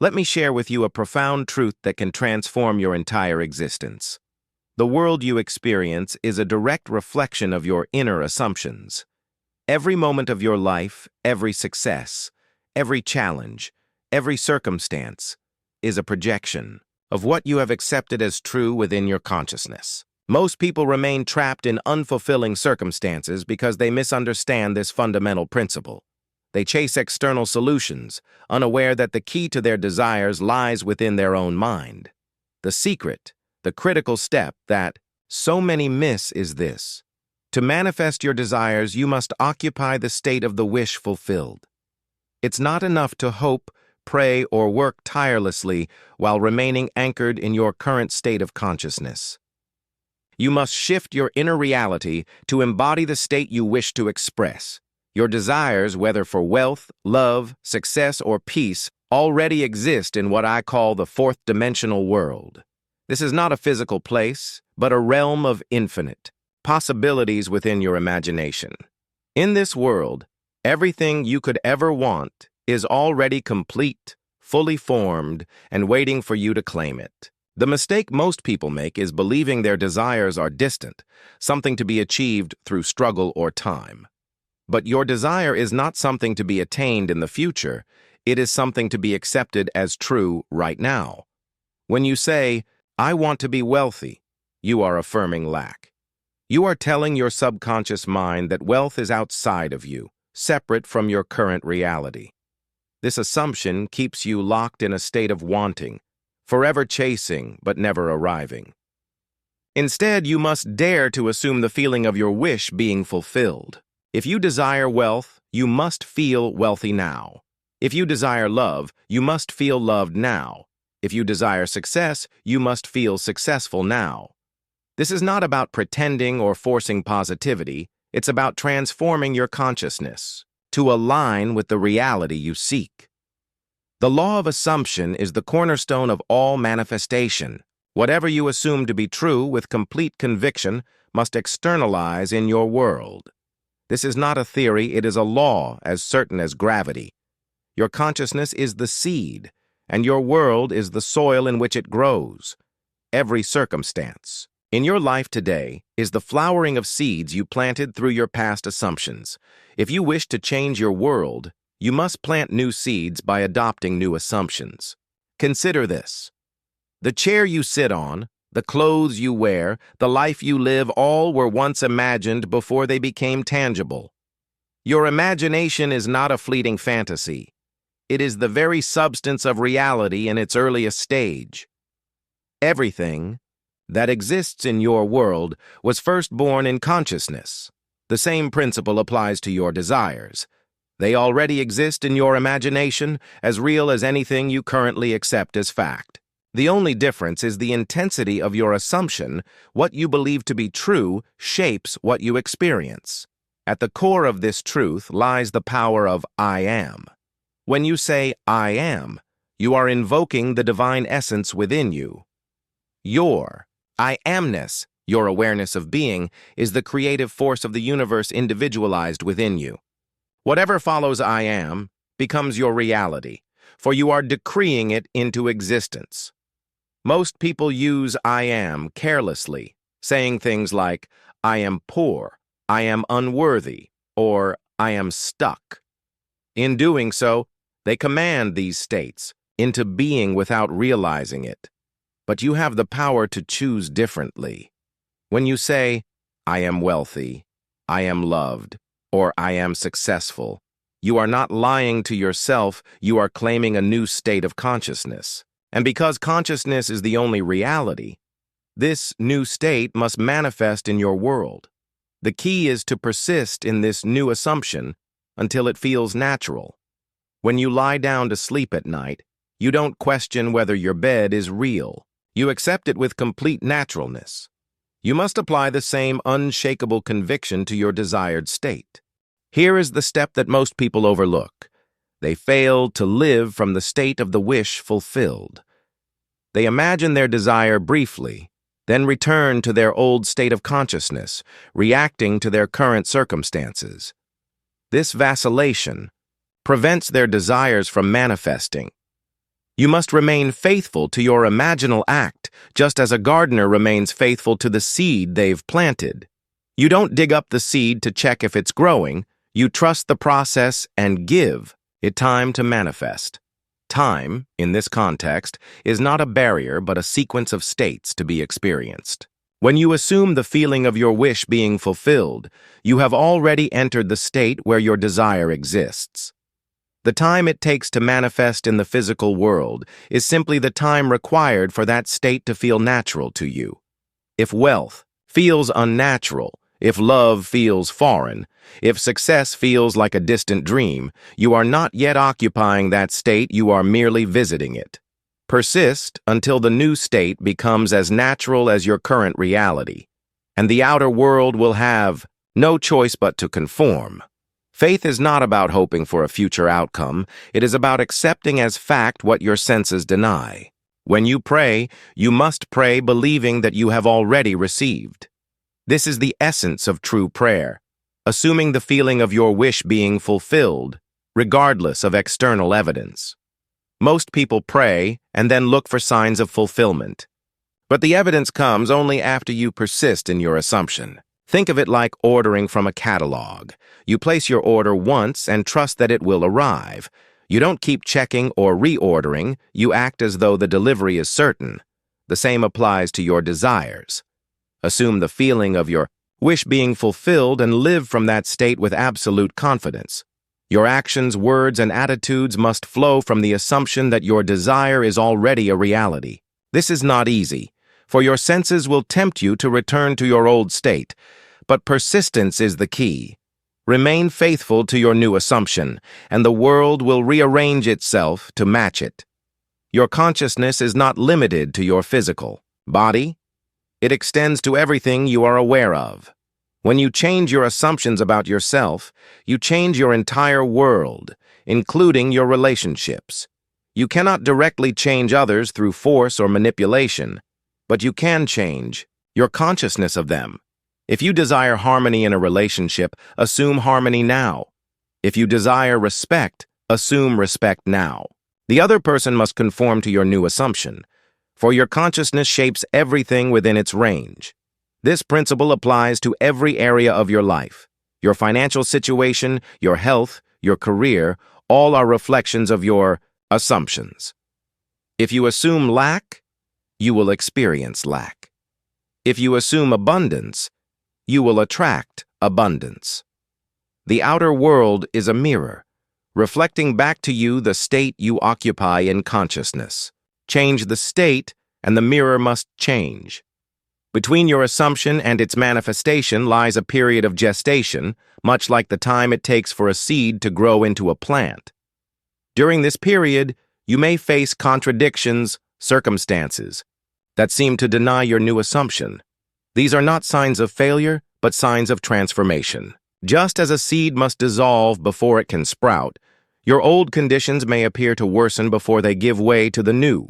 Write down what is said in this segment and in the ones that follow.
Let me share with you a profound truth that can transform your entire existence. The world you experience is a direct reflection of your inner assumptions. Every moment of your life, every success, every challenge, every circumstance is a projection of what you have accepted as true within your consciousness. Most people remain trapped in unfulfilling circumstances because they misunderstand this fundamental principle. They chase external solutions, unaware that the key to their desires lies within their own mind. The secret, the critical step that so many miss is this. To manifest your desires, you must occupy the state of the wish fulfilled. It's not enough to hope, pray, or work tirelessly while remaining anchored in your current state of consciousness. You must shift your inner reality to embody the state you wish to express. Your desires, whether for wealth, love, success, or peace, already exist in what I call the fourth-dimensional world. This is not a physical place, but a realm of infinite possibilities within your imagination. In this world, everything you could ever want is already complete, fully formed, and waiting for you to claim it. The mistake most people make is believing their desires are distant, something to be achieved through struggle or time. But your desire is not something to be attained in the future, it is something to be accepted as true right now. When you say, "I want to be wealthy," you are affirming lack. You are telling your subconscious mind that wealth is outside of you, separate from your current reality. This assumption keeps you locked in a state of wanting, forever chasing but never arriving. Instead, you must dare to assume the feeling of your wish being fulfilled. If you desire wealth, you must feel wealthy now. If you desire love, you must feel loved now. If you desire success, you must feel successful now. This is not about pretending or forcing positivity, it's about transforming your consciousness to align with the reality you seek. The law of assumption is the cornerstone of all manifestation. Whatever you assume to be true with complete conviction must externalize in your world. This is not a theory, it is a law as certain as gravity. Your consciousness is the seed, and your world is the soil in which it grows. Every circumstance in your life today is the flowering of seeds you planted through your past assumptions. If you wish to change your world, you must plant new seeds by adopting new assumptions. Consider this. The chair you sit on, the clothes you wear, the life you live, all were once imagined before they became tangible. Your imagination is not a fleeting fantasy. It is the very substance of reality in its earliest stage. Everything that exists in your world was first born in consciousness. The same principle applies to your desires. They already exist in your imagination, as real as anything you currently accept as fact. The only difference is the intensity of your assumption. What you believe to be true shapes what you experience. At the core of this truth lies the power of I am. When you say I am, you are invoking the divine essence within you. Your I amness, your awareness of being, is the creative force of the universe individualized within you. Whatever follows I am becomes your reality, for you are decreeing it into existence. Most people use I am carelessly, saying things like, I am poor, I am unworthy, or I am stuck. In doing so, they command these states into being without realizing it. But you have the power to choose differently. When you say, I am wealthy, I am loved, or I am successful, you are not lying to yourself, you are claiming a new state of consciousness. And because consciousness is the only reality, this new state must manifest in your world. The key is to persist in this new assumption until it feels natural. When you lie down to sleep at night, you don't question whether your bed is real. You accept it with complete naturalness. You must apply the same unshakable conviction to your desired state. Here is the step that most people overlook. They fail to live from the state of the wish fulfilled. They imagine their desire briefly, then return to their old state of consciousness, reacting to their current circumstances. This vacillation prevents their desires from manifesting. You must remain faithful to your imaginal act, just as a gardener remains faithful to the seed they've planted. You don't dig up the seed to check if it's growing. You trust the process and give it time to manifest. Time, in this context, is not a barrier but a sequence of states to be experienced. When you assume the feeling of your wish being fulfilled, you have already entered the state where your desire exists. The time it takes to manifest in the physical world is simply the time required for that state to feel natural to you. If wealth feels unnatural, if love feels foreign, if success feels like a distant dream, you are not yet occupying that state, you are merely visiting it. Persist until the new state becomes as natural as your current reality, and the outer world will have no choice but to conform. Faith is not about hoping for a future outcome. It is about accepting as fact what your senses deny. When you pray, you must pray believing that you have already received. This is the essence of true prayer, assuming the feeling of your wish being fulfilled, regardless of external evidence. Most people pray and then look for signs of fulfillment. But the evidence comes only after you persist in your assumption. Think of it like ordering from a catalog. You place your order once and trust that it will arrive. You don't keep checking or reordering. You act as though the delivery is certain. The same applies to your desires. Assume the feeling of your wish being fulfilled and live from that state with absolute confidence. Your actions, words, and attitudes must flow from the assumption that your desire is already a reality. This is not easy, for your senses will tempt you to return to your old state, but persistence is the key. Remain faithful to your new assumption, and the world will rearrange itself to match it. Your consciousness is not limited to your physical body. It extends to everything you are aware of. When you change your assumptions about yourself, you change your entire world, including your relationships. You cannot directly change others through force or manipulation, but you can change your consciousness of them. If you desire harmony in a relationship, assume harmony now. If you desire respect, assume respect now. The other person must conform to your new assumption, for your consciousness shapes everything within its range. This principle applies to every area of your life. Your financial situation, your health, your career, all are reflections of your assumptions. If you assume lack, you will experience lack. If you assume abundance, you will attract abundance. The outer world is a mirror, reflecting back to you the state you occupy in consciousness. Change the state, and the mirror must change. Between your assumption and its manifestation lies a period of gestation, much like the time it takes for a seed to grow into a plant. During this period, you may face contradictions, circumstances that seem to deny your new assumption. These are not signs of failure, but signs of transformation. Just as a seed must dissolve before it can sprout, your old conditions may appear to worsen before they give way to the new.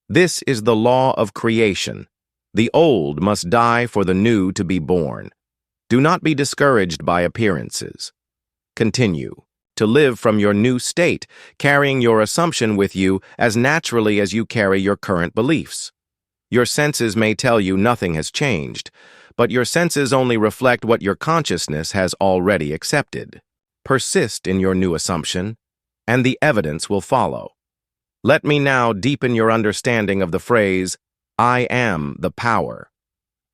This is the law of creation. The old must die for the new to be born. Do not be discouraged by appearances. Continue to live from your new state, carrying your assumption with you as naturally as you carry your current beliefs. Your senses may tell you nothing has changed, but your senses only reflect what your consciousness has already accepted. Persist in your new assumption, and the evidence will follow. Let me now deepen your understanding of the phrase, I am the power.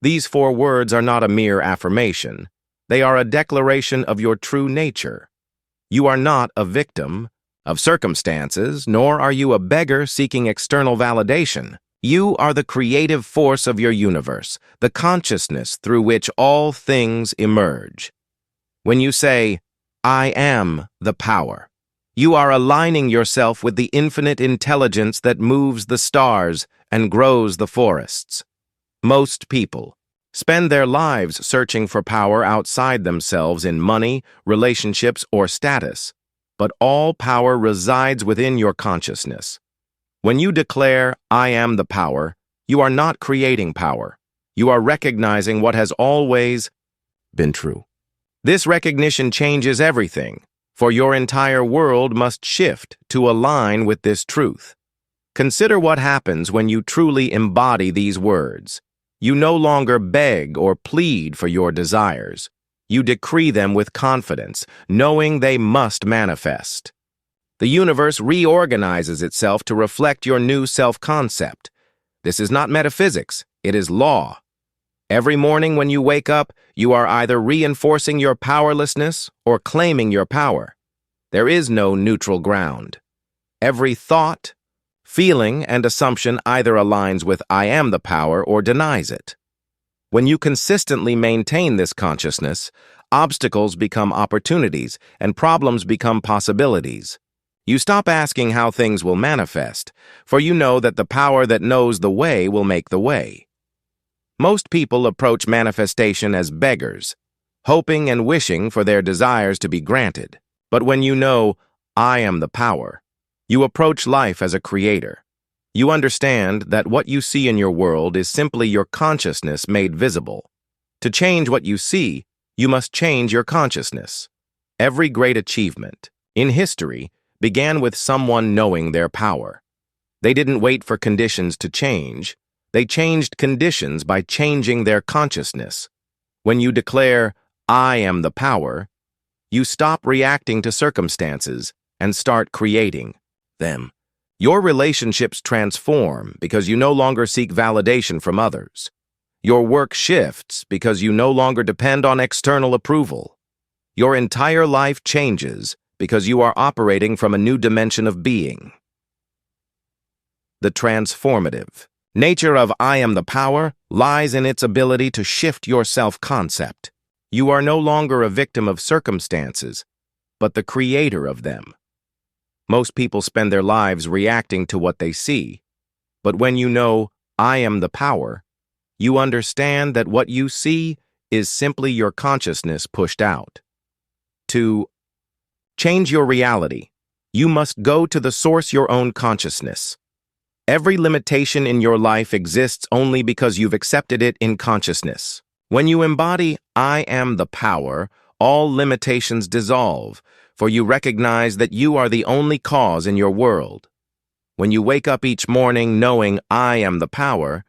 These 4 words are not a mere affirmation. They are a declaration of your true nature. You are not a victim of circumstances, nor are you a beggar seeking external validation. You are the creative force of your universe, the consciousness through which all things emerge. When you say, I am the power, you are aligning yourself with the infinite intelligence that moves the stars and grows the forests. Most people spend their lives searching for power outside themselves in money, relationships, or status, but all power resides within your consciousness. When you declare, I am the power, you are not creating power. You are recognizing what has always been true. This recognition changes everything, for your entire world must shift to align with this truth. Consider what happens when you truly embody these words. You no longer beg or plead for your desires. You decree them with confidence, knowing they must manifest. The universe reorganizes itself to reflect your new self-concept. This is not metaphysics, it is law. Every morning when you wake up, you are either reinforcing your powerlessness or claiming your power. There is no neutral ground. Every thought, feeling, and assumption either aligns with I am the power or denies it. When you consistently maintain this consciousness, obstacles become opportunities and problems become possibilities. You stop asking how things will manifest, for you know that the power that knows the way will make the way. Most people approach manifestation as beggars, hoping and wishing for their desires to be granted. But when you know, I am the power, you approach life as a creator. You understand that what you see in your world is simply your consciousness made visible. To change what you see, you must change your consciousness. Every great achievement in history began with someone knowing their power. They didn't wait for conditions to change. They changed conditions by changing their consciousness. When you declare, I am the power, you stop reacting to circumstances and start creating them. Your relationships transform because you no longer seek validation from others. Your work shifts because you no longer depend on external approval. Your entire life changes because you are operating from a new dimension of being. The transformative nature of I am the power lies in its ability to shift your self-concept. You are no longer a victim of circumstances, but the creator of them. Most people spend their lives reacting to what they see, but when you know I am the power, you understand that what you see is simply your consciousness pushed out. To change your reality, you must go to the source your own consciousness. Every limitation in your life exists only because you've accepted it in consciousness. When you embody I am the power, all limitations dissolve, for you recognize that you are the only cause in your world. When you wake up each morning knowing I am the power,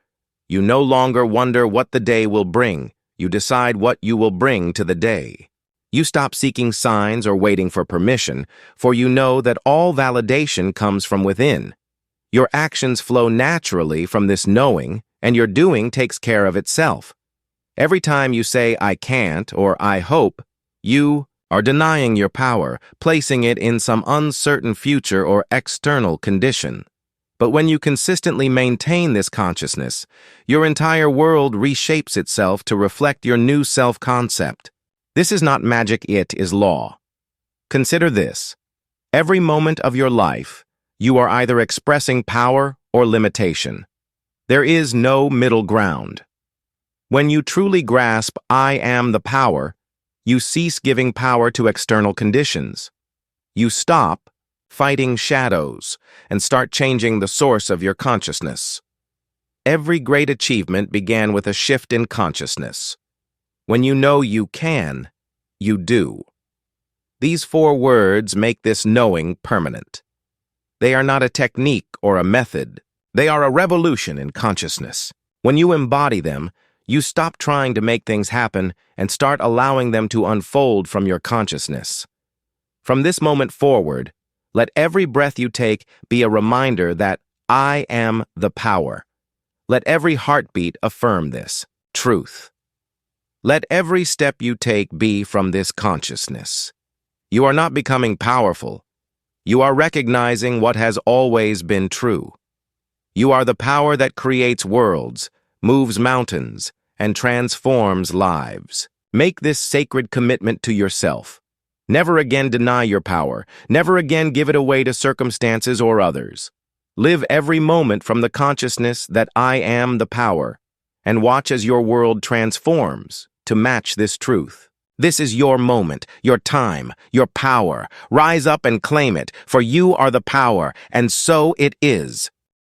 you no longer wonder what the day will bring. You decide what you will bring to the day. You stop seeking signs or waiting for permission, for you know that all validation comes from within. Your actions flow naturally from this knowing, and your doing takes care of itself. Every time you say, I can't or I hope, you are denying your power, placing it in some uncertain future or external condition. But when you consistently maintain this consciousness, your entire world reshapes itself to reflect your new self-concept. This is not magic, it is law. Consider this. Every moment of your life, you are either expressing power or limitation. There is no middle ground. When you truly grasp I am the power, you cease giving power to external conditions. You stop fighting shadows and start changing the source of your consciousness. Every great achievement began with a shift in consciousness. When you know you can, you do. These 4 words make this knowing permanent. They are not a technique or a method. They are a revolution in consciousness. When you embody them, you stop trying to make things happen and start allowing them to unfold from your consciousness. From this moment forward, let every breath you take be a reminder that I am the power. Let every heartbeat affirm this truth. Let every step you take be from this consciousness. You are not becoming powerful. You are recognizing what has always been true. You are the power that creates worlds, moves mountains, and transforms lives. Make this sacred commitment to yourself. Never again deny your power. Never again give it away to circumstances or others. Live every moment from the consciousness that I am the power, and watch as your world transforms to match this truth. This is your moment, your time, your power. Rise up and claim it, for you are the power, and so it is.